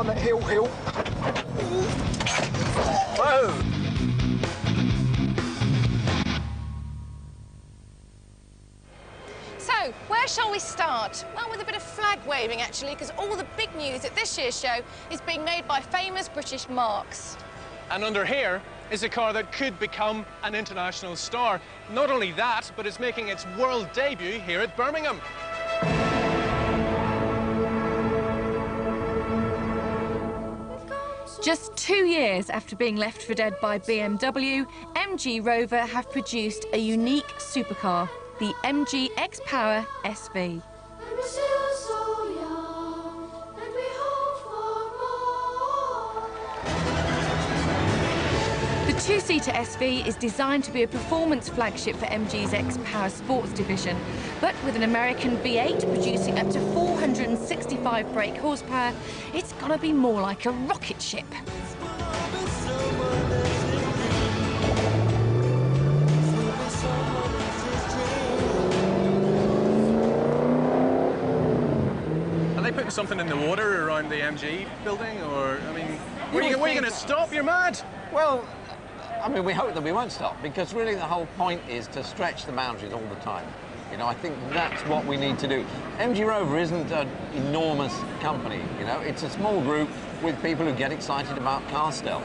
on that hill. Whoa! So, where shall we start? Well, with a bit of flag waving, actually, because all the big news at this year's show is being made by famous British marques. And under here is a car that could become an international star. Not only that, but it's making its world debut here at Birmingham. Just 2 years after being left for dead by BMW, MG Rover have produced a unique supercar, the MG X-Power SV. The two-seater SV is designed to be a performance flagship for MG's X-Power sports division, but with an American V8 producing up to 465 brake horsepower, it's gonna be more like a rocket ship. Are they putting something in the water around the MG building, or, I mean, where are you going to stop? You're mad! Well, I mean, we hope that we won't stop, because really the whole point is to stretch the boundaries all the time. You know, I think that's what we need to do. MG Rover isn't an enormous company, you know. It's a small group with people who get excited about car still.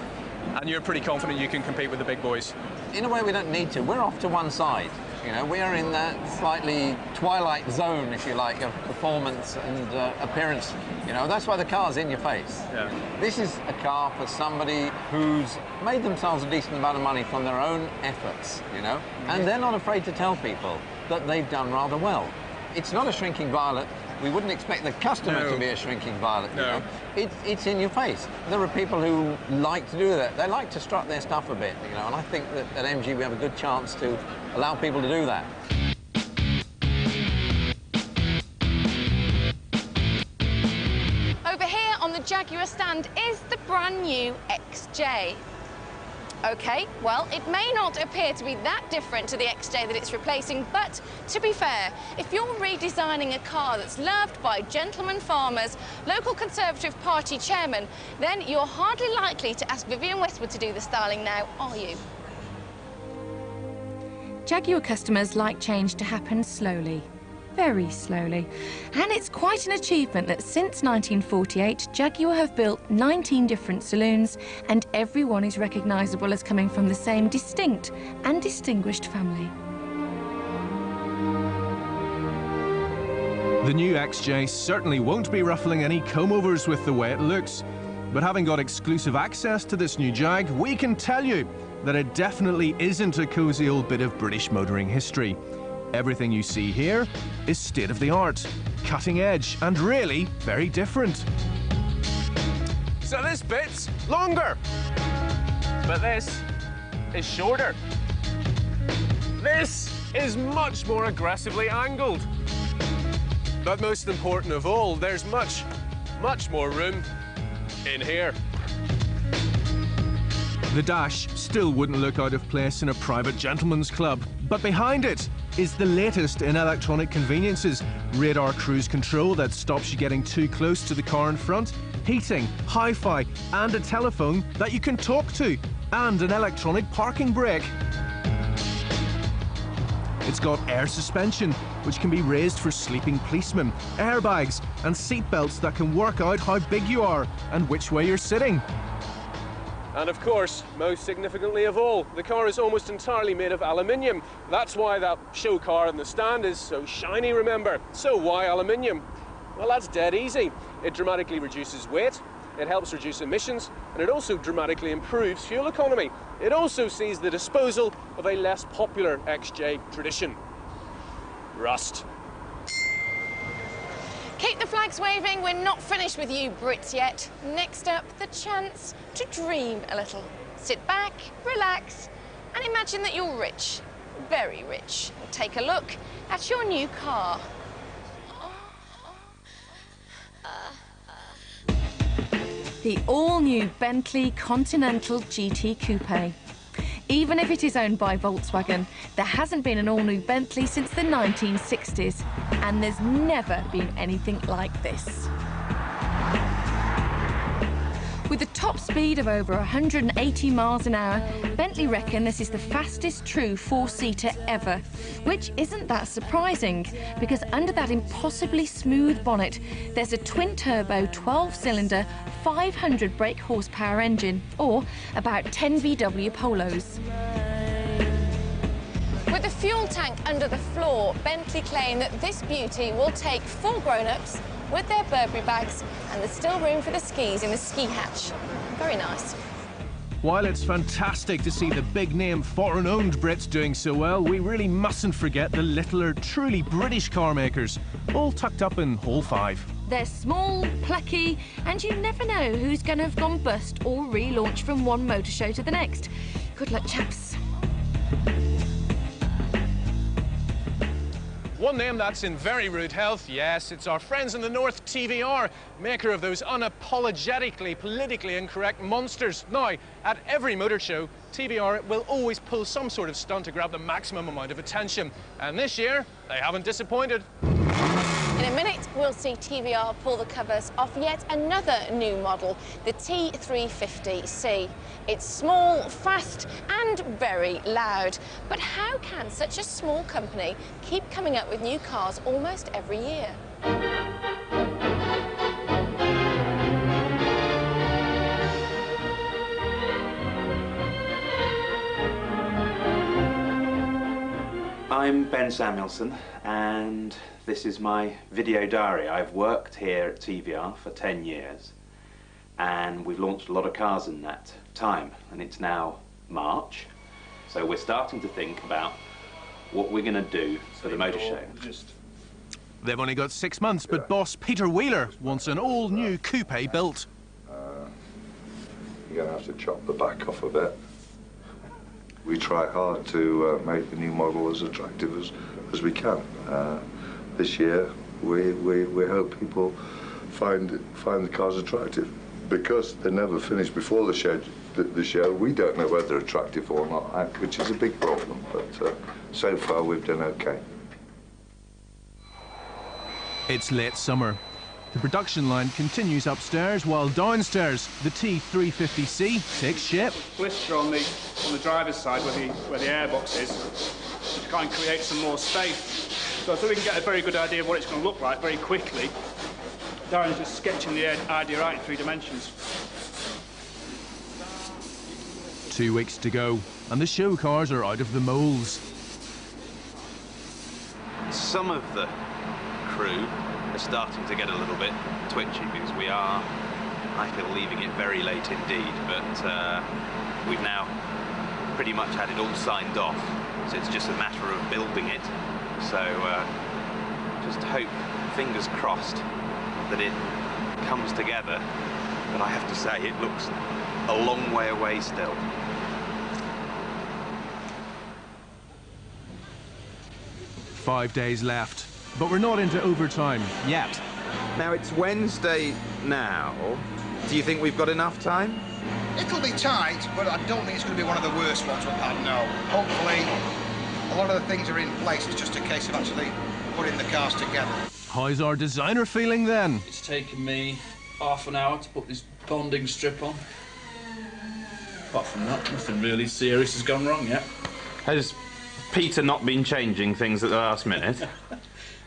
And you're pretty confident you can compete with the big boys? In a way, we don't need to. We're off to one side. You know, we are in that slightly twilight zone, if you like, of performance and appearance. You know, that's why the car's in your face. Yeah. This is a car for somebody who's made themselves a decent amount of money from their own efforts, you know, and they're not afraid to tell people that they've done rather well. It's not a shrinking violet. We wouldn't expect the customer to be a shrinking violet, you know. It's in your face. There are people who like to do that. They like to strut their stuff a bit, you know, and I think that at MG we have a good chance to allow people to do that. Over here on the Jaguar stand is the brand new XJ. OK, well, it may not appear to be that different to the XJ that it's replacing, but to be fair, if you're redesigning a car that's loved by gentlemen farmers, local Conservative Party chairmen, then you're hardly likely to ask Vivienne Westwood to do the styling now, are you? Jaguar customers like change to happen slowly. Very slowly. And it's quite an achievement that since 1948, Jaguar have built 19 different saloons, and every one is recognisable as coming from the same distinct and distinguished family. The new XJ certainly won't be ruffling any comb-overs with the way it looks. But having got exclusive access to this new Jag, we can tell you that it definitely isn't a cosy old bit of British motoring history. Everything you see here is state-of-the-art, cutting edge, and really very different. So this bit's longer, but this is shorter. This is much more aggressively angled. But most important of all, there's much more room in here. The dash still wouldn't look out of place in a private gentleman's club, but behind it is the latest in electronic conveniences. Radar cruise control that stops you getting too close to the car in front, heating, hi-fi, and a telephone that you can talk to, and an electronic parking brake. It's got air suspension, which can be raised for sleeping policemen, airbags, and seat belts that can work out how big you are and which way you're sitting. And of course, most significantly of all, the car is almost entirely made of aluminium. That's why that show car on the stand is so shiny, remember. So why aluminium? Well, that's dead easy. It dramatically reduces weight, it helps reduce emissions, and it also dramatically improves fuel economy. It also sees the disposal of a less popular XJ tradition: rust. Keep the flags waving, we're not finished with you Brits yet. Next up, the chance to dream a little. Sit back, relax, and imagine that you're rich, very rich. Take a look at your new car. The all-new Bentley Continental GT Coupe. Even if it is owned by Volkswagen, there hasn't been an all-new Bentley since the 1960s, and there's never been anything like this. top speed of over 180 miles an hour, Bentley reckon this is the fastest true four-seater ever, which isn't that surprising, because under that impossibly smooth bonnet, there's a twin-turbo 12-cylinder 500 brake horsepower engine, or about 10 VW Polos. With the fuel tank under the floor, Bentley claim that this beauty will take 4 grown-ups with their Burberry bags, and there's still room for the skis in the ski hatch. Very nice. While it's fantastic to see the big-name foreign-owned Brits doing so well, we really mustn't forget the littler, truly British car makers, all tucked up in Hall 5. They're small, plucky, and you never know who's going to have gone bust or relaunched from one motor show to the next. Good luck, chaps. One name that's in very rude health, yes, it's our friends in the north, TVR, maker of those unapologetically politically incorrect monsters. Now, at every motor show, TVR will always pull some sort of stunt to grab the maximum amount of attention. And this year, they haven't disappointed. In a minute, we'll see TVR pull the covers off yet another new model, the T350C. It's small, fast, and very loud. But how can such a small company keep coming up with new cars almost every year? I'm Ben Samuelson, and this is my video diary. I've worked here at TVR for 10 years, and we've launched a lot of cars in that time, and it's now March, so we're starting to think about what we're going to do for the motor show. They've only got 6 months, but boss Peter Wheeler wants an all-new coupe built. You're going to have to chop the back off a bit. We try hard to make the new model as attractive as we can. This year, we hope people find the cars attractive. Because they're never finished before the show, we don't know whether they're attractive or not, which is a big problem. But so far, we've done okay. It's late summer. The production line continues upstairs, while downstairs, the T350C takes shape. Blister on the driver's side where the airbox is, to kind of create some more space. So I thought we can get a very good idea of what it's going to look like very quickly. Darren's just sketching the idea out in 3 dimensions. 2 weeks to go, and the show cars are out of the moulds. Some of the crew are starting to get a little bit twitchy because we are, I feel, leaving it very late indeed, but we've now pretty much had it all signed off, so it's just a matter of building it. So just hope, fingers crossed, that it comes together, but I have to say it looks a long way away still. Five days left, but we're not into overtime yet. Now, it's Wednesday now. Do you think we've got enough time? It'll be tight, but I don't think it's going to be one of the worst ones we've had, no. Hopefully, a lot of the things are in place. It's just a case of actually putting the cars together. How's our designer feeling then? It's taken me half an hour to put this bonding strip on. Apart from that, nothing really serious has gone wrong yet. Has Peter not been changing things at the last minute?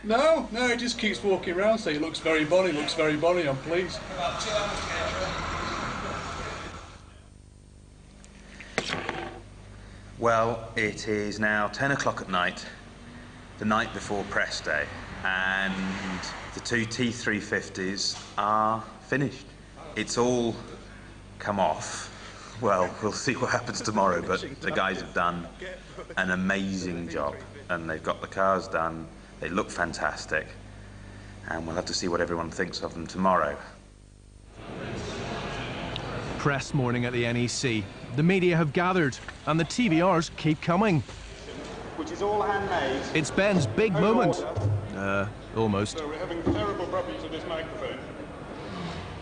No, he just keeps walking around saying he looks very bonny, I'm pleased. Well, it is now 10 o'clock at night, the night before press day, and the 2 T350s are finished. It's all come off. Well, we'll see what happens tomorrow, but the guys have done an amazing job, and they've got the cars done. They look fantastic, and we'll have to see what everyone thinks of them tomorrow. Press morning at the NEC. The media have gathered, and the TVRs keep coming. Which is all handmade. It's Ben's big moment. Almost. So we're having terrible problems with this microphone.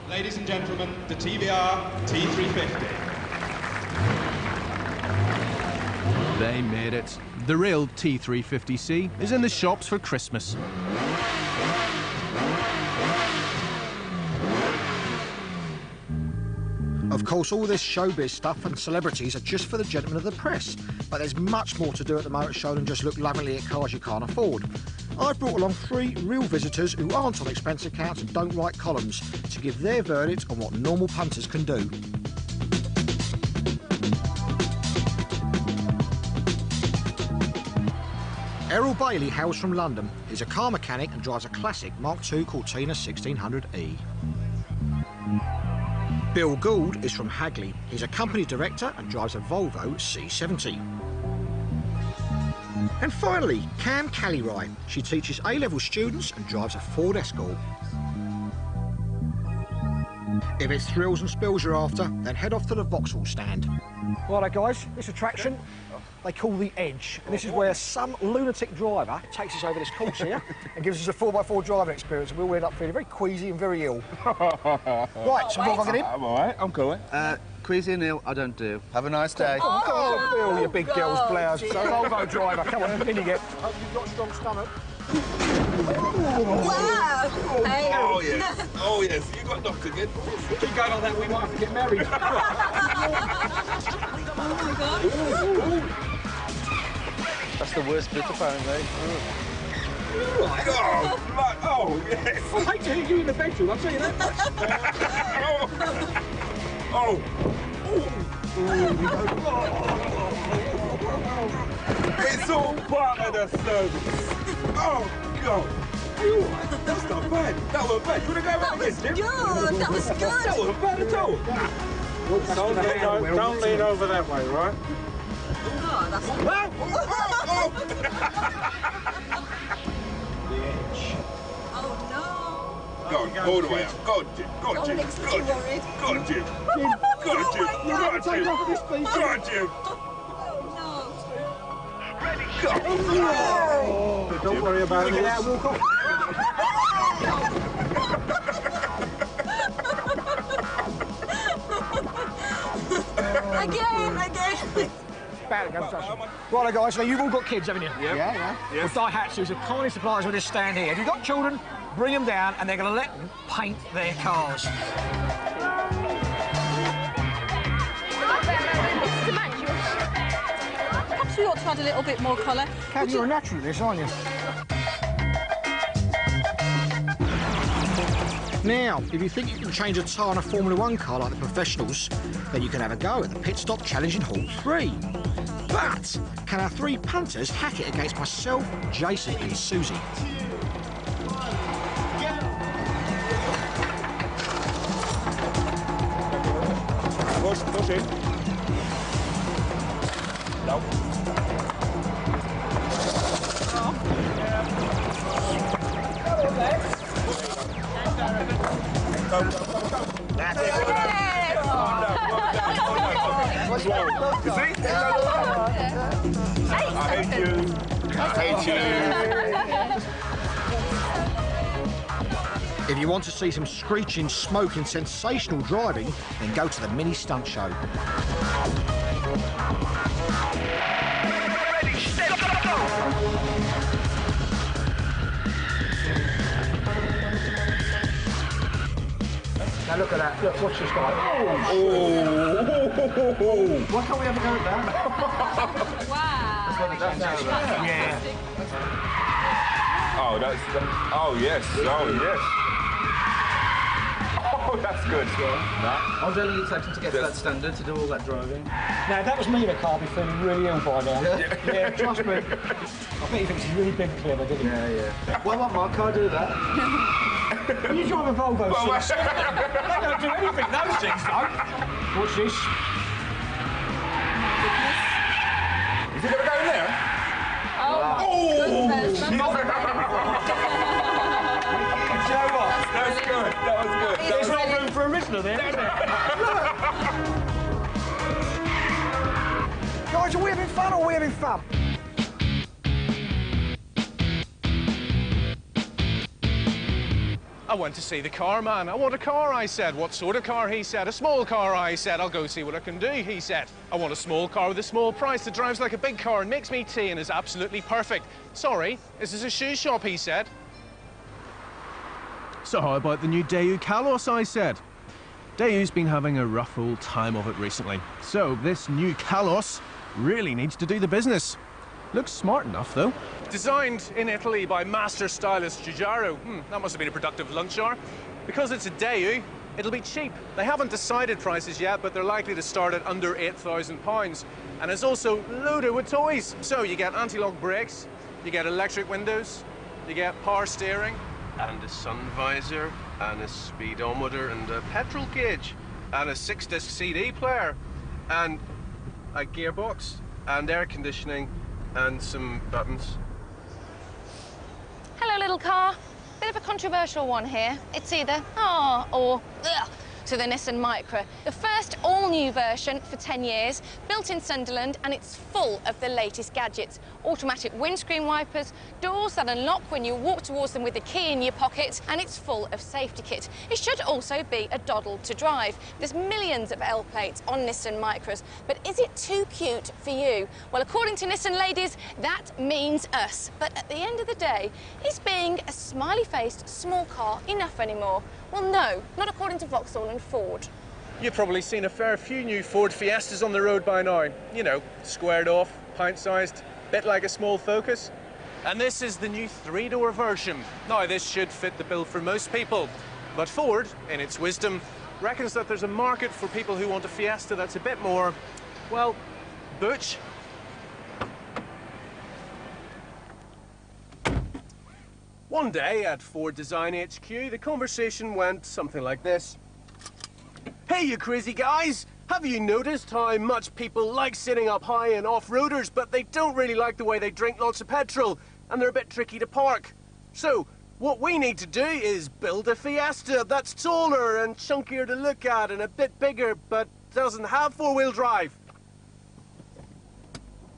Ladies and gentlemen, the TVR T350. They made it. The real T350C is in the shops for Christmas. Of course, all this showbiz stuff and celebrities are just for the gentlemen of the press, but there's much more to do at the motor show than just look lovingly at cars you can't afford. I've brought along 3 real visitors who aren't on expense accounts and don't write columns to give their verdict on what normal punters can do. Errol Bailey hails from London. He's a car mechanic and drives a classic Mark II Cortina 1600E. Bill Gould is from Hagley. He's a company director and drives a Volvo C70. And finally, Cam Callery. She teaches A-level students and drives a Ford Escort. If it's thrills and spills you're after, then head off to the Vauxhall stand. Righto guys, this attraction they call the Edge, and this is where some lunatic driver takes us over this course here and gives us a 4x4 driving experience, and we all end up feeling very queasy and very ill. Right, so what have I got in? I'm all right, I'm going. Queasy and ill, I don't do. Have a nice day. Oh, Bill, you big girl's blouse. So Volvo driver, come on, in you get. Hope you've got a strong stomach. Wow! Hey. Oh yes, oh yes, you got knocked again. Keep going on that, we might have to get married. Oh my God. That's the worst bit apparently. Oh, yes. I hate to hit you in the bedroom, I'll tell you that much. It's all part of the service. Oh God. That's not bad. That was bad. You want to go back again, Jim? That was good. That wasn't bad at all. Don't lean over that way, right? Oh, that's Oh. Oh no. Go on, all the way up. Go on, Jim. Go on, Jim. Dominic's Go on, too Jim. worried. Go on, Jim. Go on, Jim. Go on, Jim. Go on, Jim. Oh Go. Don't worry about it. Walk off. Again. Righto guys, now you've all got kids, haven't you? Yep. Yeah. Yes. Well, Daihatsu's are kindly suppliers with this stand here. If you've got children, bring them down and they're going to let them paint their cars. Perhaps we ought to add a little bit more colour. Cam, you're a natural at this, aren't you? Now, if you think you can change a tyre on a Formula 1 car like the professionals, then you can have a go at the pit stop challenge in Hall 3. But can our 3 punters hack it against myself, Jason and Suzi? Push in. No. That's it. You see? I hate you. I hate you. If you want to see some screeching, smoking, sensational driving, then go to the mini stunt show. Now look at that. Look, watch this guy. Oh! Why can't we have a go at that? Wow. Yeah. Oh, that's. Oh, yes. Oh, yes. Oh, that's good. How long did it take to get to that standard to do all that driving? Now, if that was me in a car, I'd be feeling really ill by now. Yeah, trust me. I bet he thinks he's really big clever, didn't he? Yeah. Why won't my car do that? When you drive a Volvo, they don't do anything, those things, though. Watch this. Is it going to go in there? Oh, goodness. You know what? That was good. That was good. There's not room for a Rizzler there, is there? Guys, are we having fun or are we having fun? I went to see the car man. I want a car, I said. What sort of car, he said. A small car, I said. I'll go see what I can do, he said. I want a small car with a small price that drives like a big car and makes me tea and is absolutely perfect. Sorry, this is a shoe shop, he said. So how about the new Daewoo Kalos, I said. Daewoo's been having a rough old time of it recently, so this new Kalos really needs to do the business. Looks smart enough, though. Designed in Italy by master stylist Giugiaro. That must have been a productive lunch hour. Because it's a Daewoo, it'll be cheap. They haven't decided prices yet, but they're likely to start at under £8,000. And it's also loaded with toys. So you get anti-lock brakes, you get electric windows, you get power steering, and a sun visor, and a speedometer, and a petrol gauge, and a 6-disc CD player, and a gearbox, and air conditioning, and some buttons. Hello, little car. Bit of a controversial one here. It's either ah or ugh to the Nissan Micra. The first all-new version for 10 years, built in Sunderland, and it's full of the latest gadgets. Automatic windscreen wipers, doors that unlock when you walk towards them with the key in your pocket, and it's full of safety kit. It should also be a doddle to drive. There's millions of L plates on Nissan Micras, but is it too cute for you? Well, according to Nissan ladies, that means us. But at the end of the day, is being a smiley-faced small car enough anymore? Well, no, not according to Vauxhall and Ford. You've probably seen a fair few new Ford Fiestas on the road by now. You know, squared off, pint-sized, bit like a small Focus. And this is the new 3-door version. Now, this should fit the bill for most people. But Ford, in its wisdom, reckons that there's a market for people who want a Fiesta that's a bit more, well, butch. One day at Ford Design HQ, the conversation went something like this. Hey, you crazy guys! Have you noticed how much people like sitting up high in off-roaders, but they don't really like the way they drink lots of petrol, and they're a bit tricky to park? So, what we need to do is build a Fiesta that's taller and chunkier to look at and a bit bigger, but doesn't have four-wheel drive.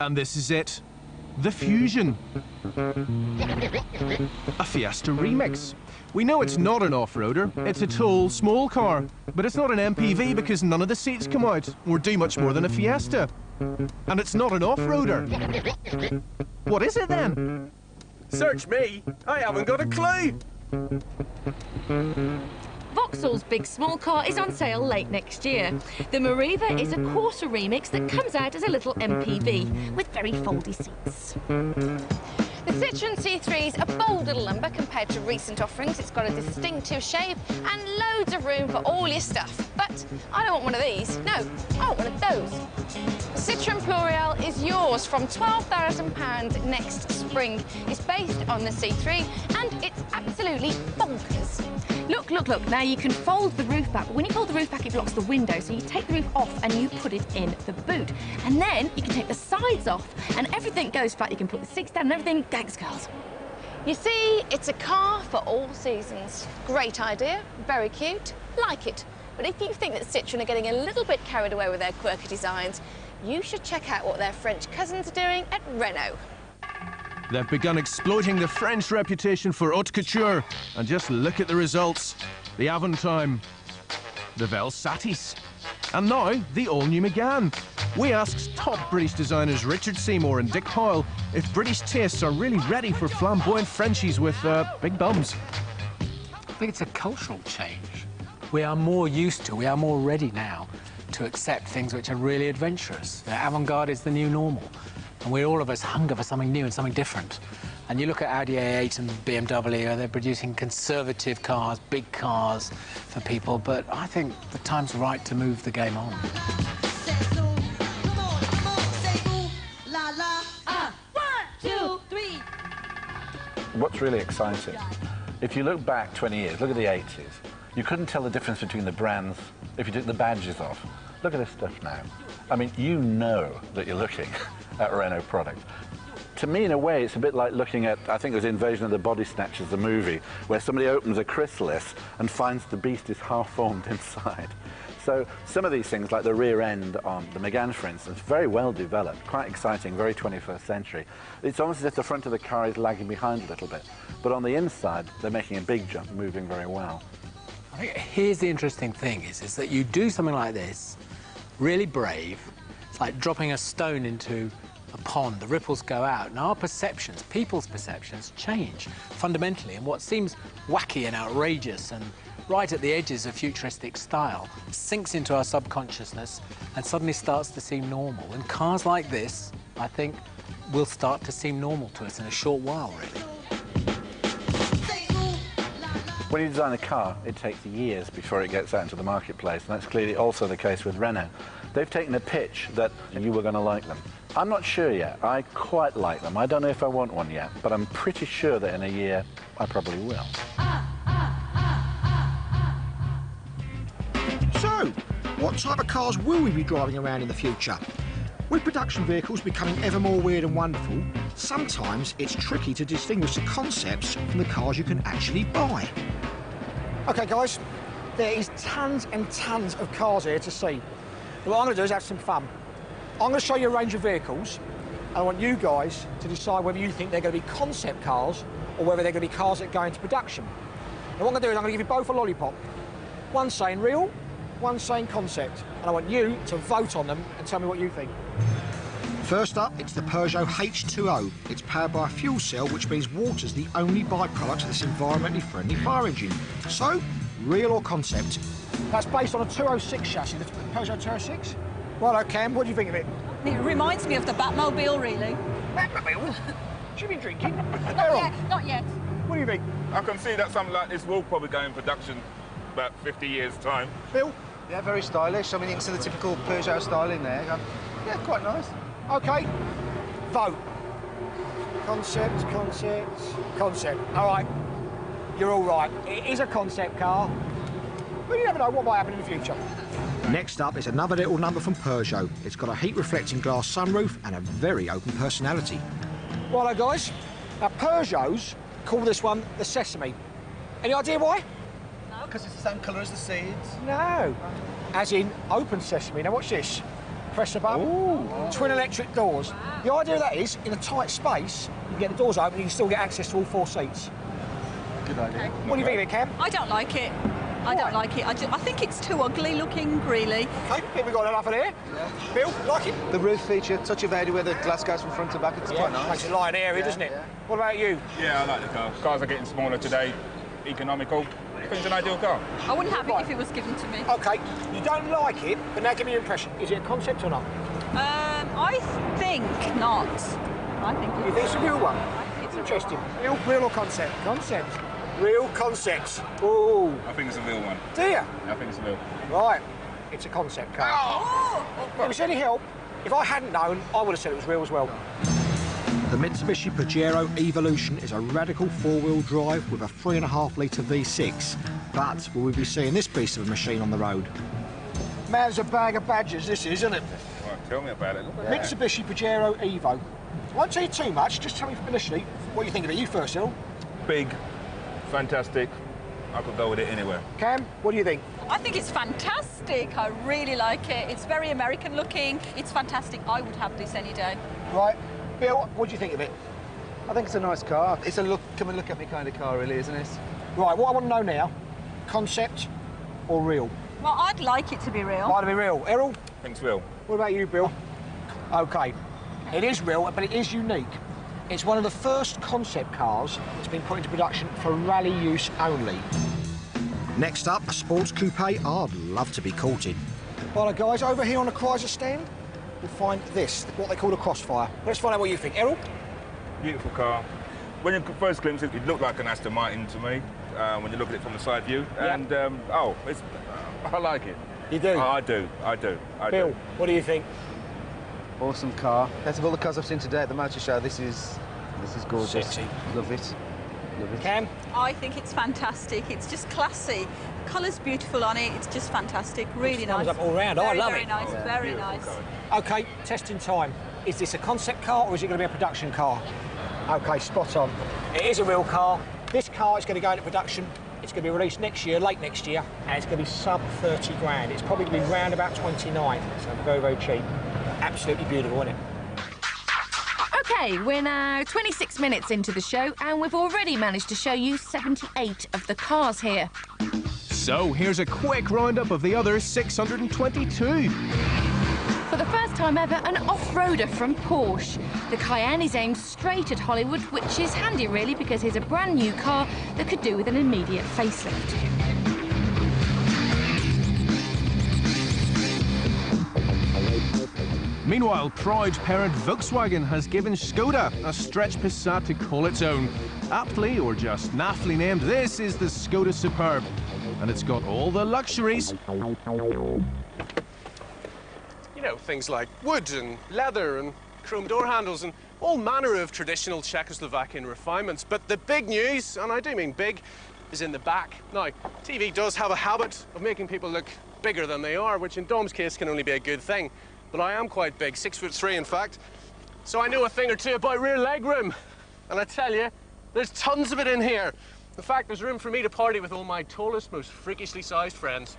And this is it. The Fusion. A Fiesta remix. We know it's not an off-roader, it's a tall, small car, but it's not an MPV because none of the seats come out, or do much more than a Fiesta. And it's not an off-roader. What is it then? Search me, I haven't got a clue. Vauxhall's big small car is on sale late next year. The Mariva is a Corsa remix that comes out as a little MPV with very foldy seats. The Citroën C3 is a bold little number compared to recent offerings. It's got a distinctive shape and loads of room for all your stuff. But I don't want one of these. No, I want one of those. The Citroën Plurial is yours from £12,000 next spring. It's based on the C3 and it's absolutely bonkers. Look, look, look. Now you can fold the roof back. But when you fold the roof back, it blocks the window. So you take the roof off and you put it in the boot. And then you can take the sides off and everything goes flat. You can put the seats down and everything. Thanks, girls. You see, it's a car for all seasons. Great idea, very cute, like it. But if you think that Citroën are getting a little bit carried away with their quirky designs, you should check out what their French cousins are doing at Renault. They've begun exploiting the French reputation for haute couture, and just look at the results. The Aventime, the Velsatis, and now the all-new Megane. We asked top British designers Richard Seymour and Dick Powell if British tastes are really ready for flamboyant Frenchies with big bums. I think it's a cultural change. We are more ready now to accept things which are really adventurous. Avant-garde is the new normal. And we all of us hunger for something new and something different. And you look at Audi A8 and BMW, they're producing conservative cars, big cars for people, but I think the time's right to move the game on. What's really exciting, if you look back 20 years, look at the 80s, you couldn't tell the difference between the brands if you took the badges off. Look at this stuff now. I mean, you know that you're looking at Renault product. To me, in a way, it's a bit like looking at, I think it was Invasion of the Body Snatchers, the movie, where somebody opens a chrysalis and finds the beast is half-formed inside. So some of these things, like the rear end on the Megane, for instance, very well developed, quite exciting, very 21st century. It's almost as if the front of the car is lagging behind a little bit. But on the inside, they're making a big jump, moving very well. I think here's the interesting thing is that you do something like this, really brave. It's like dropping a stone into a pond. The ripples go out, and our perceptions, people's perceptions, change fundamentally. And what seems wacky and outrageous and right at the edges of futuristic style, sinks into our subconsciousness and suddenly starts to seem normal. And cars like this, I think, will start to seem normal to us in a short while, really. When you design a car, it takes years before it gets out into the marketplace, and that's clearly also the case with Renault. They've taken a pitch that you were going to like them. I'm not sure yet. I quite like them. I don't know if I want one yet, but I'm pretty sure that in a year I probably will. So, what type of cars will we be driving around in the future? With production vehicles becoming ever more weird and wonderful, sometimes it's tricky to distinguish the concepts from the cars you can actually buy. OK, guys, there is tons and tons of cars here to see. What I'm going to do is have some fun. I'm going to show you a range of vehicles, and I want you guys to decide whether you think they're going to be concept cars or whether they're going to be cars that go into production. And what I'm going to do is I'm going to give you both a lollipop. One saying real, one saying concept, and I want you to vote on them and tell me what you think. First up, it's the Peugeot H2O. It's powered by a fuel cell, which means water's the only byproduct of this environmentally friendly fire engine. So, real or concept? That's based on a 206 chassis, the Peugeot 206. Well, Cam, what do you think of it? It reminds me of the Batmobile, really. Batmobile? Should you be drinking? Not yet. What do you think? I can see that something like this will probably go in production about 50 years' time. Bill? Yeah, very stylish. I mean, you can see the typical Peugeot style in there. Yeah, quite nice. OK. Vote. Concept, concept, concept. All right. You're all right. It is a concept car. But you never know what might happen in the future. Next up is another little number from Peugeot. It's got a heat-reflecting glass sunroof and a very open personality. Righto, guys. Now, Peugeots call this one the Sesame. Any idea why? No. Because it's the same colour as the seeds. No. As in open sesame. Now, watch this. Press the button. Ooh. Twin electric doors. Wow. The idea of that is, in a tight space, you can get the doors open and you can still get access to all 4 seats. Good idea. What do you think of it, Cam? I don't like it. I don't like it. I think it's too ugly looking, really. OK, here we got enough of there. Yeah. Bill, like it? The roof feature, touch of airy where the glass goes from front to back. It's quite nice. Makes it light area, doesn't it? Yeah. What about you? Yeah, I like the car. Cars are getting smaller today, economical. I think it's an ideal car. I wouldn't have it if it was given to me. OK, you don't like it, but now give me your impression. Is it a concept or not? I think not. I think you think it's a real one? It's interesting. Real or concept? Concept. Real concepts. Ooh. I think it's a real one. Do you? I think it's a real. Right. It's a concept car. Oh! If it's any help, if I hadn't known, I would have said it was real as well. The Mitsubishi Pajero Evolution is a radical 4-wheel drive with a 3.5-litre V6. But will we be seeing this piece of a machine on the road? Man's a bag of badges, this is, isn't it? Right, tell me about it. Look at that. Mitsubishi Pajero Evo. I won't tell you too much, just tell me initially what you think of it. You first, Hill. Big, fantastic. I could go with it anywhere. Cam, what do you think? I think it's fantastic. I really like it. It's very American looking. It's fantastic. I would have this any day. Right. Bill, what do you think of it? I think it's a nice car. It's a look, come and look at me kind of car, really, isn't it? Right, what I want to know now, concept or real? Well, I'd like it to be real. Might be real. Errol? I think it's real. What about you, Bill? OK. It is real, but it is unique. It's one of the first concept cars that's been put into production for rally use only. Next up, a sports coupe I'd love to be courted. Right, guys, over here on the Chrysler stand, we'll find this, what they call a Crossfire. Let's find out what you think. Errol? Beautiful car. When you first glimpse it, it looked like an Aston Martin to me, when you look at it from the side view. Yeah. And, I like it. You do? I do. Bill, what do you think? Awesome car. Best of all the cars I've seen today at the motor show, this is gorgeous. Sexy. Love it. Love it. Cam? I think it's fantastic. It's just classy. The colour's beautiful on it. It's just fantastic. Really nice. Thumbs up all round. I love very it. Nice. Yeah, very nice. OK, testing time. Is this a concept car or is it going to be a production car? OK, spot on. It is a real car. This car is going to go into production. It's going to be released next year, late next year, and it's going to be sub 30 grand. It's probably going to be round about 29, so very, very cheap. Absolutely beautiful, isn't it? OK, we're now 26 minutes into the show, and we've already managed to show you 78 of the cars here. So, here's a quick roundup of the other 622. For the first time ever, an off-roader from Porsche. The Cayenne is aimed straight at Hollywood, which is handy really because here's a brand new car that could do with an immediate facelift. Meanwhile, proud parent Volkswagen has given Skoda a stretch Passat to call its own. Aptly, or just naffly named, this is the Skoda Superb. And it's got all the luxuries. You know, things like wood and leather and chrome door handles and all manner of traditional Czechoslovakian refinements. But the big news, and I do mean big, is in the back. Now, TV does have a habit of making people look bigger than they are, which in Dom's case can only be a good thing. But I am quite big, 6'3" in fact, so I know a thing or two about rear legroom. And I tell you, there's tons of it in here. In fact, there's room for me to party with all my tallest, most freakishly sized friends.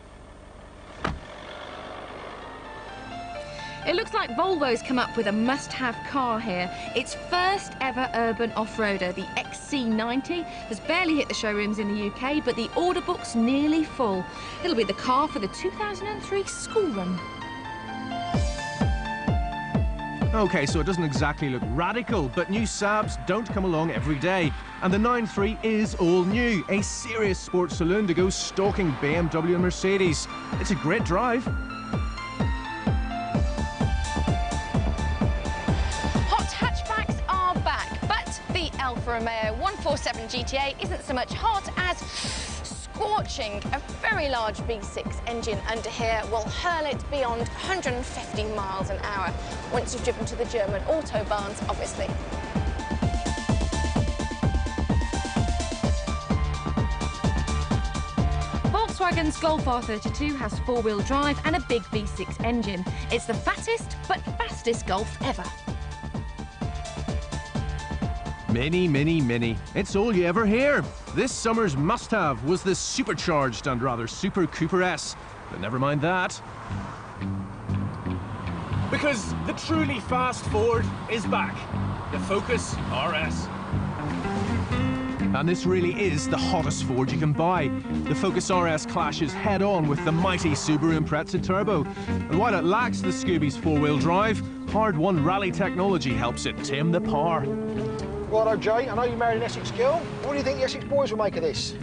It looks like Volvo's come up with a must-have car here. Its first ever urban off-roader, the XC90, has barely hit the showrooms in the UK, but the order book's nearly full. It'll be the car for the 2003 school run. OK, so it doesn't exactly look radical, but new Saabs don't come along every day. And the 9.3 is all new, a serious sports saloon to go stalking BMW and Mercedes. It's a great drive. Hot hatchbacks are back, but the Alfa Romeo 147 GTA isn't so much hot as scorching. A very large V6 engine under here will hurl it beyond 150 miles an hour once you've driven to the German autobahns, obviously. Volkswagen's Golf R32 has four-wheel drive and a big V6 engine. It's the fattest but fastest Golf ever. Mini, mini, mini. It's all you ever hear. This summer's must-have was the supercharged and rather super Cooper S. But never mind that. Because the truly fast Ford is back. The Focus RS. And this really is the hottest Ford you can buy. The Focus RS clashes head-on with the mighty Subaru Impreza Turbo. And while it lacks the Scooby's four-wheel drive, hard-won rally technology helps it tame the power. Righto, Jay, I know you married an Essex girl. What do you think the Essex boys will make of this? Do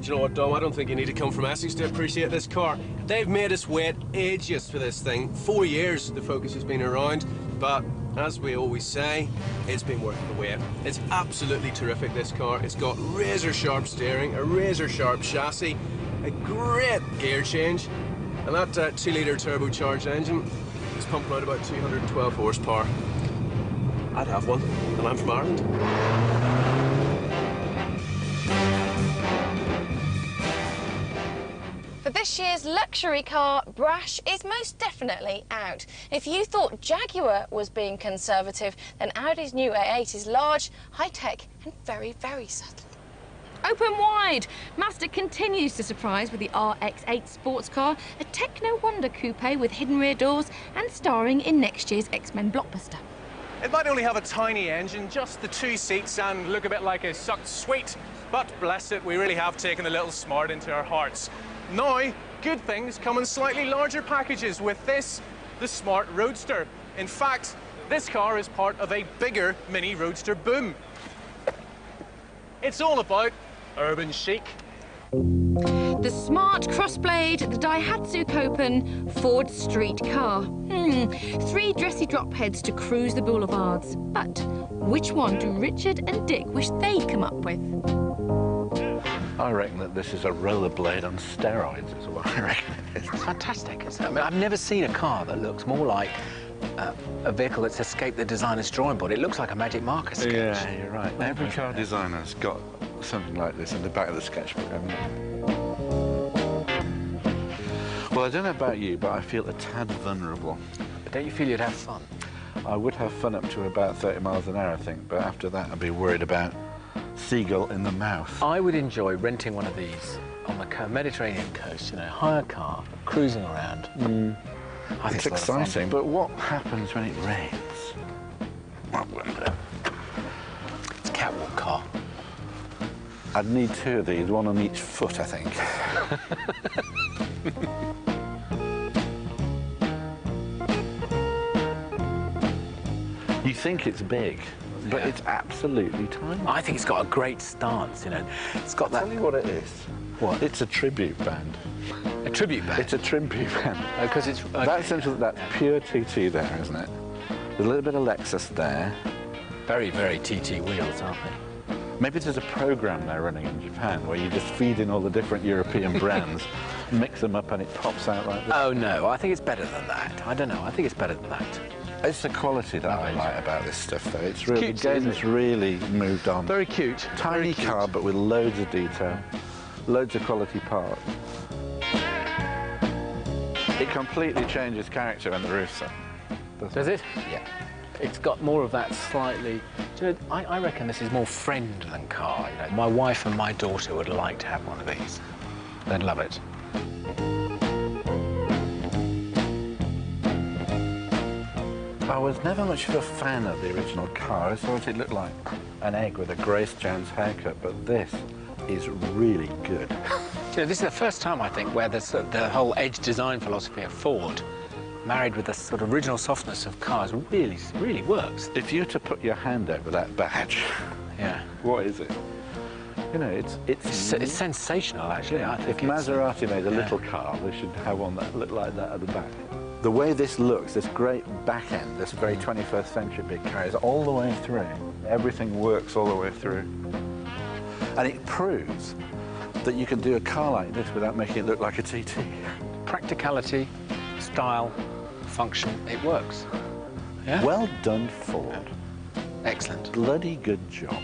you know what, Dom? I don't think you need to come from Essex to appreciate this car. They've made us wait ages for this thing. 4 years the Focus has been around, but as we always say, it's been worth the wait. It's absolutely terrific, this car. It's got razor-sharp steering, a razor-sharp chassis, a great gear change, and that 2-litre turbocharged engine is pumping out about 212 horsepower. I'd have one, and I'm from Ireland. For this year's luxury car, brash is most definitely out. If you thought Jaguar was being conservative, then Audi's new A8 is large, high-tech and very, very subtle. Open wide! Mazda continues to surprise with the RX-8 sports car, a techno-wonder coupe with hidden rear doors and starring in next year's X-Men blockbuster. It might only have a tiny engine, just the 2 seats, and look a bit like a sucked sweet. But bless it, we really have taken the little smart into our hearts. Now, good things come in slightly larger packages with this, the Smart Roadster. In fact, this car is part of a bigger mini Roadster boom. It's all about urban chic. The Smart Crossblade, the Daihatsu Copen Ford Street car. 3 dressy drop heads to cruise the boulevards. But which one do Richard and Dick wish they'd come up with? I reckon that this is a rollerblade on steroids, is what I reckon it is. It's fantastic. I mean, I've never seen a car that looks more like a vehicle that's escaped the designer's drawing board. It looks like a magic marker sketch. Yeah, you're right. Every car designer's got something like this in the back of the sketchbook, haven't they? Well, I don't know about you, but I feel a tad vulnerable. But don't you feel you'd have fun? I would have fun up to about 30 miles an hour, I think, but after that I'd be worried about seagull in the mouth. I would enjoy renting one of these on the Mediterranean coast, you know, hire a car, cruising around. I think it's exciting, but what happens when it rains? I wonder. It's a catwalk car. I'd need 2 of these, one on each foot, I think. You think it's big, but it's absolutely tiny. I think it's got a great stance, you know. It's got that... Tell you what it is. What? It's a tribute band. A tribute band? It's a tribute band. Because it's... That's pure TT there, isn't it? There's a little bit of Lexus there. Very, very TT wheels, aren't they? Maybe there's a program they're running in Japan where you just feed in all the different European brands, mix them up, and it pops out like this. Oh, no, I think it's better than that. I don't know, I think it's better than that. It's the quality that I like about this stuff, though. It's really, the game's really moved on. Very cute. Tiny car, but with loads of detail, loads of quality parts. It completely changes character when the roof's up. Does it? Yeah. It's got more of that slightly... Do you know, I reckon this is more friend than car. You know, my wife and my daughter would like to have one of these. They'd love it. I was never much of a fan of the original car. I thought it looked like an egg with a Grace Jones haircut, but this is really good. You know, this is the first time, I think, where the whole edge design philosophy of Ford, married with the sort of original softness of cars, really works. If you were to put your hand over that badge, yeah, what is it? You know, it's sensational, actually. I think if Maserati made a little car, they should have one that looked like that at the back. The way this looks, this great back end, this very 21st century big car, is all the way through. Everything works all the way through. And it proves that you can do a car like this without making it look like a TT. Practicality, style, function, it works. Yeah? Well done, Ford. Excellent. Bloody good job.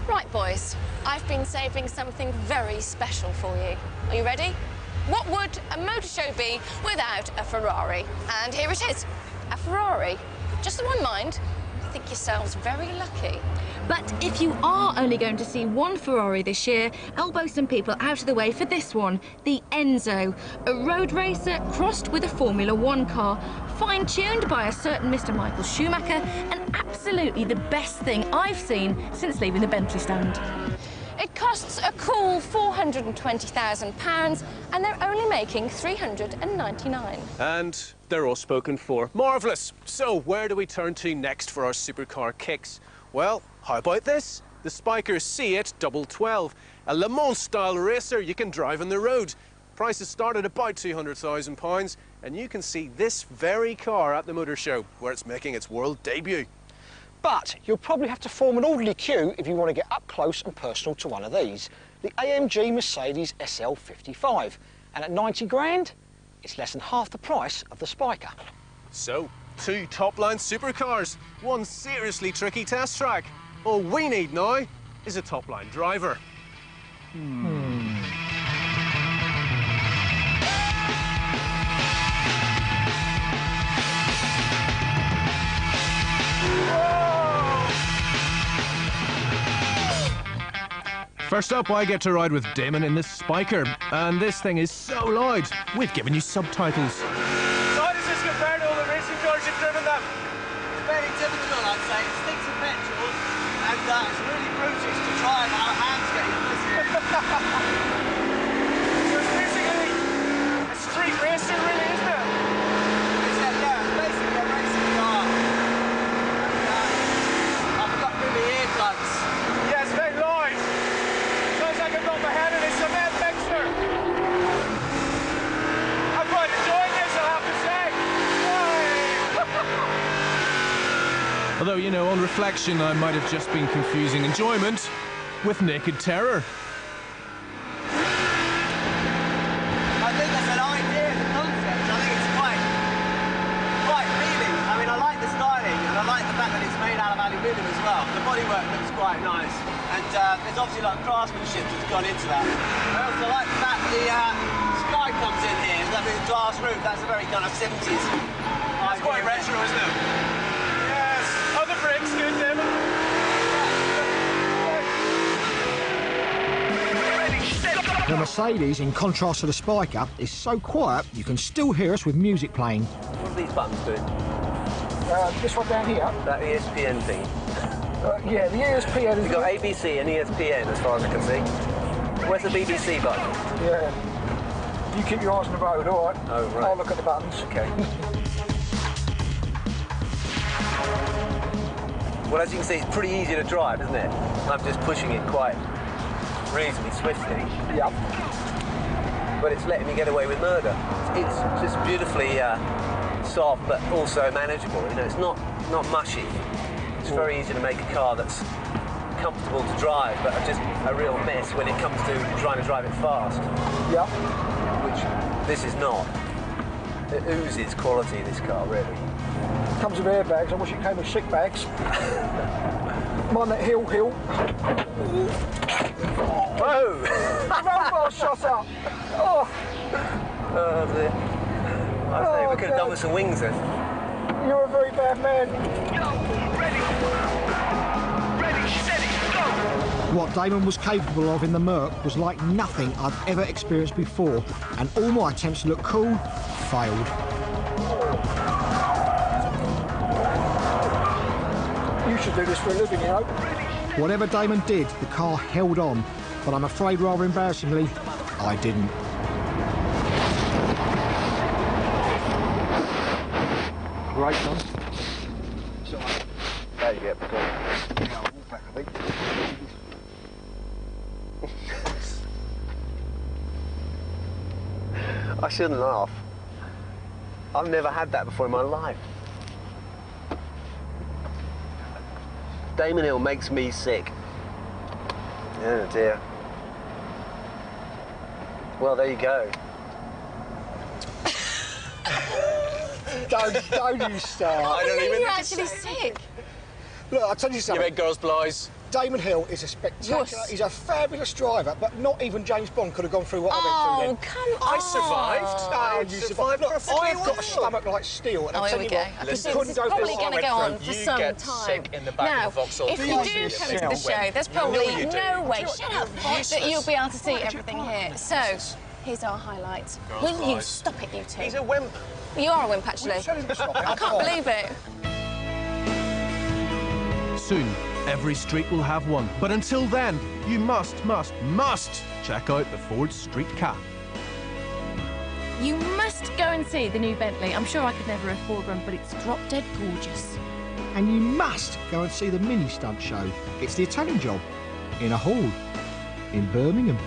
Right, boys, I've been saving something very special for you. Are you ready? What would a motor show be without a Ferrari? And here it is, a Ferrari. Just the one, mind. Think yourselves very lucky. But if you are only going to see one Ferrari this year, elbow some people out of the way for this one, the Enzo, a road racer crossed with a Formula One car, fine-tuned by a certain Mr. Michael Schumacher, and absolutely the best thing I've seen since leaving the Bentley stand. It costs a cool £420,000 and they're only making 399. And they're all spoken for. Marvellous. So where do we turn to next for our supercar kicks? Well, how about this? The Spiker C8 1212, a Le Mans-style racer you can drive on the road. Prices start at about £200,000 and you can see this very car at the motor show where it's making its world debut. But you'll probably have to form an orderly queue if you want to get up close and personal to one of these, the AMG Mercedes SL55. And at 90 grand, it's less than half the price of the Spiker. So, two top-line supercars, one seriously tricky test track. All we need now is a top-line driver. First up, I get to ride with Damon in this Spiker, and this thing is so loud, we've given you subtitles. So how does this compare to all the racing cars you've driven then? It's very typical, I'd say. It stinks of petrol, and it's really brutish to drive without hands getting on this. So it's basically a street racer, really, isn't it? It's basically a racing car. And, I've got really earplugs. Yeah, it's very loud. Sounds like I've got my head in a cement mixer. I'm quite enjoying this, I'll have to say. Although, you know, on reflection, I might have just been confusing enjoyment with naked terror. I think that's an idea, the concept. I think it's quite appealing. I mean, I like the styling, and I like the fact that it's made out of aluminium as well. The bodywork looks quite nice, and there's obviously a lot of craftsmanship that's gone into that. I also like the fact that the sky comes in here, that big glass roof. That's a very kind of 70s. That's quite retro, isn't it? Yes. Are the brakes good, David? The Mercedes, in contrast to the Spiker, is so quiet you can still hear us with music playing. What are these buttons doing? This one down here. That ESPN thing. Yeah, the ESPN is... You've got ABC and ESPN as far as I can see. Where's the BBC button? Yeah. You keep your eyes on the road, all right? Oh, right. I'll look at the buttons. Okay. Well, as you can see, it's pretty easy to drive, isn't it? I'm just pushing it quite reasonably swiftly. Yep. But it's letting me get away with murder. It's just beautifully soft, but also manageable. You know, it's not mushy. It's very easy to make a car that's comfortable to drive, but just a real mess when it comes to trying to drive it fast. Yeah. Which this is not. It oozes quality, this car, really. Comes with airbags. I wish it came with sick bags. Mind that hill. Whoa! Robot shot up. Oh. Oh dear. I say we could have done with some wings then. You're a very bad man. Ready, steady, go! What Damon was capable of in the Merc was like nothing I've ever experienced before, and all my attempts to look cool failed. You should do this for a living, you know. Whatever Damon did, the car held on, but I'm afraid rather embarrassingly, I didn't. Great, Tom. There you get the Yeah, I'll walk back a bit. I shouldn't laugh. I've never had that before in my life. Damon Hill makes me sick. Oh dear. Well, there you go. Don't you start. I don't even. You're actually sick. Look, I'll tell you something. You make girls' blies. Damon Hill is a spectacular, he's a fabulous driver, but not even James Bond could have gone through what I went through then. Come on. I survived. You survived. Look, I've got a stomach like steel, and I'll tell you what, This couldn't is go probably through going to go on for some get time. sick in the back of the Vauxhall. If you do come to the show, there's probably no way, shut up, that you'll be able to see everything here. So, here's our highlights. Will you stop it, you two? He's a wimp. You are a wimp, actually. I can't believe it. Soon, every street will have one. But until then, you must check out the Ford Street Car. You must go and see the new Bentley. I'm sure I could never afford one, but it's drop dead gorgeous. And you must go and see the mini stunt show. It's the Italian Job in a hall in Birmingham.